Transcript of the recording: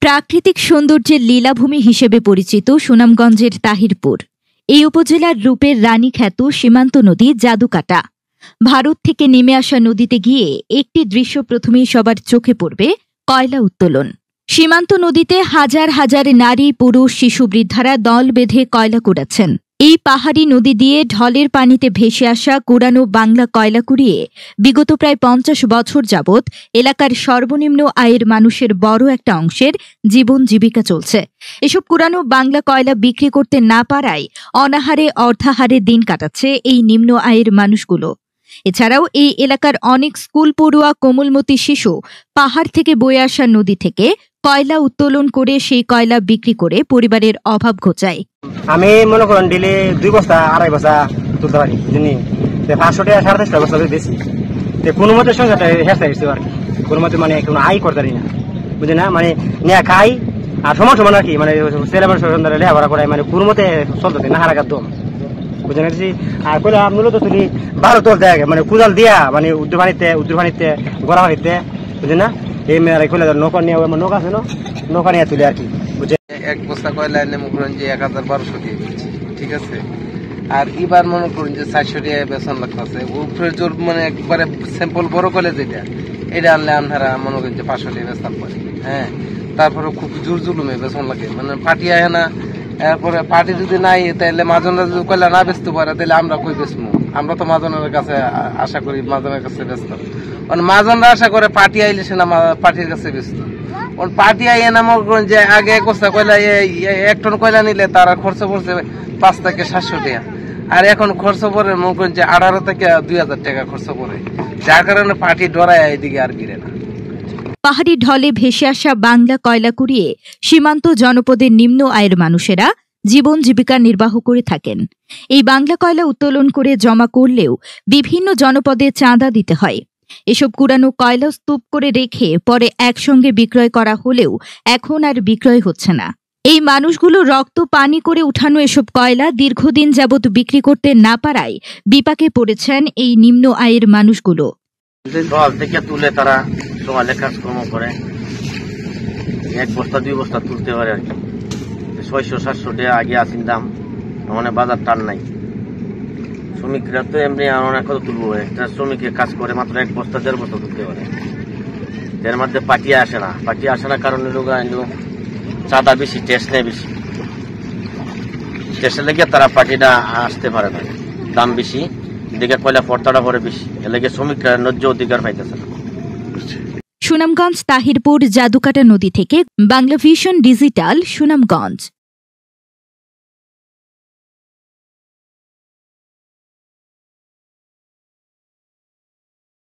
প্রাকৃতিক সৌন্দর্যের লীলাভূমি হিসেবে পরিচিত সুনামগঞ্জের তাহিরপুর। এই উপজেলার রূপের রানী খ্যাত সীমান্ত নদী জাদুকাটা। ভারত থেকে নেমে আসা নদীতে গিয়ে একটি দৃশ্য প্রথমেই সবার চোখে পড়বে, কয়লা উত্তোলন। সীমান্ত নদীতে হাজার হাজার নারী, পুরুষ, শিশু, বৃদ্ধারা দল বেঁধে কয়লা কুড়াচ্ছেন। এই পাহাড়ি নদী দিয়ে ঢলের পানিতে ভেসে আসা কুড়ানো বাংলা কয়লা কুড়িয়ে বিগত প্রায় ৫০ বছর যাবৎ এলাকার সর্বনিম্ন আয়ের মানুষের বড় একটা অংশের জীবন জীবিকা চলছে। এসব কুড়ানো বাংলা কয়লা বিক্রি করতে না পারায় অনাহারে অর্ধাহারে দিন কাটাচ্ছে এই নিম্ন আয়ের মানুষগুলো। এছাড়াও এই এলাকার অনেক স্কুল পড়ুয়া কোমলমতি শিশু পাহাড় থেকে বয়ে আসা নদী থেকে কয়লা উত্তোলন করে সেই কয়লা বিক্রি করে পরিবারের অভাব ঘোচায়। আমি মনে করেন ডেলি 2 বস্তা 2.5 বস্তা তুলতে পারি, জানি 500 টাকা 450 বস্তা বেশি। কোনো মতে সংসারটা হেসে গেছে আর কি, কোনো মতে মানে কোনো আয় করতে পারি না, বুঝলি না, মানে নেয়া খাই আর সমান সমান আর কি, মানে ছেলে মানুষ লেখাপড়া করাই, মানে কোনো মতে চলতে না হারাকার দম, বুঝে নিচ্ছি। আর কইলা মূলত তুলি 12 তোল দেয়, মানে কুদাল দিয়া, মানে উদ্দুর পানিতে গড়া পানিতে, বুঝলি না। এই মেয়েরা কইলা নৌকা নিয়ে, নৌকা আছে না, নৌকা নিয়ে তুলে আর কি, বুঝে। 1 বস্তা কয়লা এনে মনে করেন যে 1200 দিয়ে দিচ্ছি, ঠিক আছে। আর এবার মনে করুন যে 400 টাকা বেতন লাগতেছে, উপরে জোর মানে একবারে স্যাম্পল বড় কলে যেটা, এটা আনলে আপনারা মনে করেন যে 500 টাকা বেতন পারে। হ্যাঁ, তারপরে খুব জোর জুলুমে বেতন লাগে, মানে পার্টি আহে না। এরপরে পার্টি যদি নাই, তাহলে মাজনরা যদি কয়লা না বেচতে পারে, তাহলে আমরা কই বেচবো? আমরা তো মাজনের কাছে আশা করি, মাজনের কাছে ব্যস্ত, মানে মাজনরা আশা করে পার্টি আইলে সে না পার্টির কাছে ব্যস্ত। পার্টি আইয়ে না মনে করেন যে আগে 1 বস্তা কয়লা 1 টন কয়লা নিলে তারা খরচ পড়ছে 5 থেকে 700 টাকা, আর এখন খরচ পড়ে মনে করেন যে 18 থেকে 2000 টাকা খরচ পড়ে, যার কারণে পার্টি ডরায় এদিকে আর গিরে না। পাহাড়ি ঢলে ভেসে আসা বাংলা কয়লা কুড়িয়ে সীমান্ত জনপদের নিম্ন আয়ের মানুষেরা জীবন জীবিকা নির্বাহ করে থাকেন। এই বাংলা কয়লা উত্তোলন করে জমা করলেও বিভিন্ন জনপদে চাঁদা দিতে হয়। এসব কুড়ানো কয়লা স্তূপ করে রেখে পরে একসঙ্গে বিক্রয় করা হলেও এখন আর বিক্রয় হচ্ছে না। এই মানুষগুলো রক্ত পানি করে উঠানো এসব কয়লা দীর্ঘদিন যাবৎ বিক্রি করতে না পারায় বিপাকে পড়েছেন এই নিম্ন আয়ের মানুষগুলো। দল থেকে তুলে তারা সমাজে কাজকর্ম করে, 1 বস্তা 2 বস্তা তুলতে পারে আর কি। 600-700 টাকা আগে আসিন দাম, মানে বাজার টান নাই। শ্রমিকরা তো এমনি অনেক কত তুলবো, একটা শ্রমিকের কাজ করে মাত্র 1 বস্তা 1.5 বস্তা তুলতে পারে। এর মধ্যে পার্টি আসে না, কারণে লোক চাঁদা বেশি, টেস্ট নেই বেশি, টেস্টে লেগে তারা পার্টিটা আসতে পারে না, দাম বেশি, এদিকে কয়লা ফর্তাটা পরে বেশি, এলাকে শ্রমিকরা ন্যায্য অধিকার পাইতেছে না। সুনামগঞ্জ তাহিরপুর জাদুকাটা নদী থেকে বাংলাভিশন ডিজিটাল, সুনামগঞ্জ।